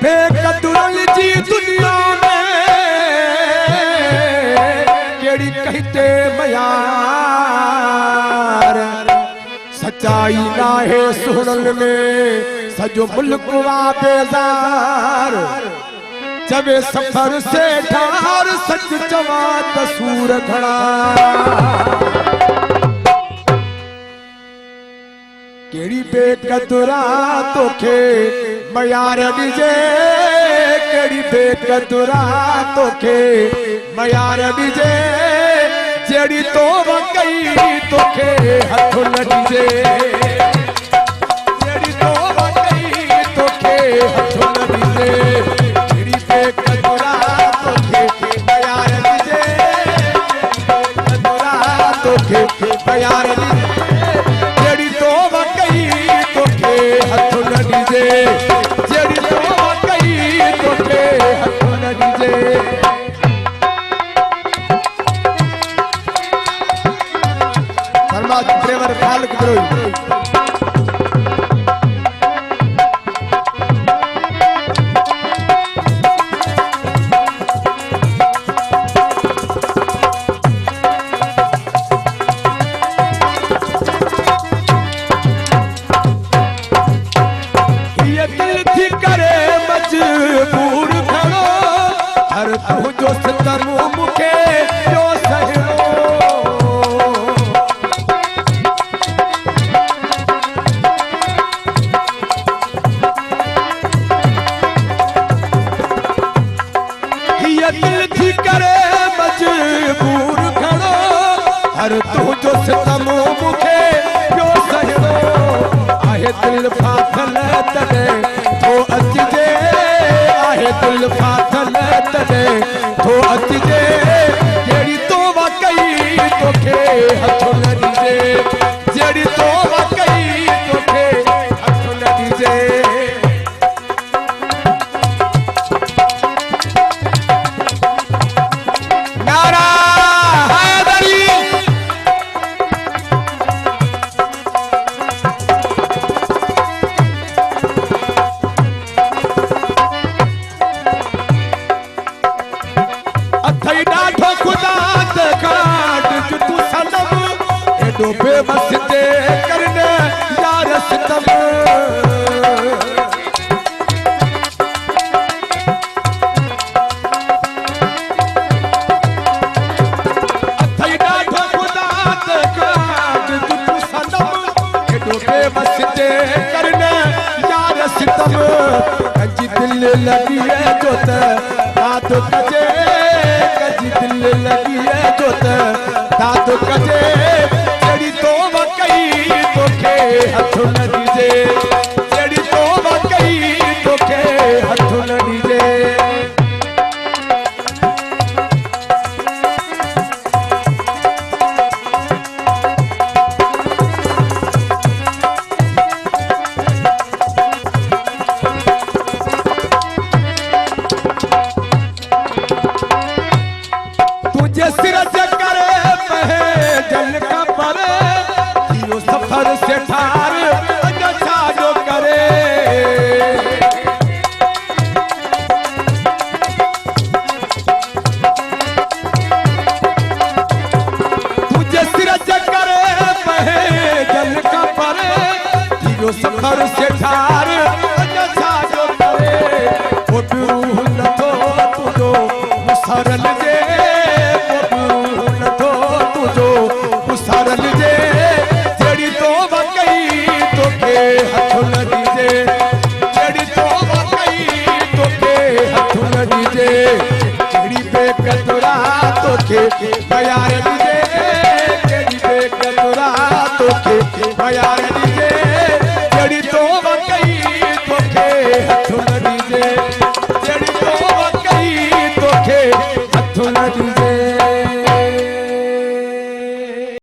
बेकदुरन जी दुनिया में केड़ी कहते मयार सच्चाई ना है सुनन में सजो मुल्क वा बेजार जबे सफर से ठार सच चवा तसूर खड़ा केड़ी बेकदुरा तोखे मयार डीजे केड़ी बेकदुरा तोखे मयार डीजे जेड़ी तो वकई तोखे हथ न डीजे जेड़ी तो वकई तोखे हथ न डीजे केड़ी बेकदुरा तोखे मयार डीजे बेकदुरा तोखे मयार डीजे जेड़ी तो वकई तोखे हथ न डीजे जेड़ी तो वकई तोखे हथ न डीजे फरमात ड्राइवर खालिक द्रोही ये दिल थी करे मजबूर खड़ो हर तू जो सितम मुखे जो सहरो ये दिल थी करे मजबूर खड़ो हर तू जो सितम मुखे जो सहरो आहे दिल फाथल तने तो अचजे आहे दिल फाथल तने तो अचजे जेड़ी तो वकई तोखे हथ न डीजे जेड़ी तो वकई तोखे हथ न डीजे नारा हैदरी अथई डाठो खुदा ते काट तू सनम एडो बेबस ते करने यार सितम अथई डाठो खुदा ते काट तू सनम एडो बेबस ते करने यार सितम कंजी दिल लगी है जो त रात कजे कजी दिल लगी है जो त रात कजे जेड़ी तो वकई तोखे हथ न डीजे जेड़ी तो वकई तोखे हथ न डीजे तुझे सिर से करे पहे जल का परे यो सफर से ठार अच्छा जो करे तुझे सिर से करे पहे जल का परे यो सफर से ठार अच्छा जो करे वो रूह न तो तुझो मुसरल जे सरल जे जेड़ी तो वकई तोखे हथ न डीजे जेड़ी तो वकई तोखे हथ न डीजे जेड़ी बेकदुरा तोखे मयार डीजे जेड़ी बेकदुरा तोखे मयार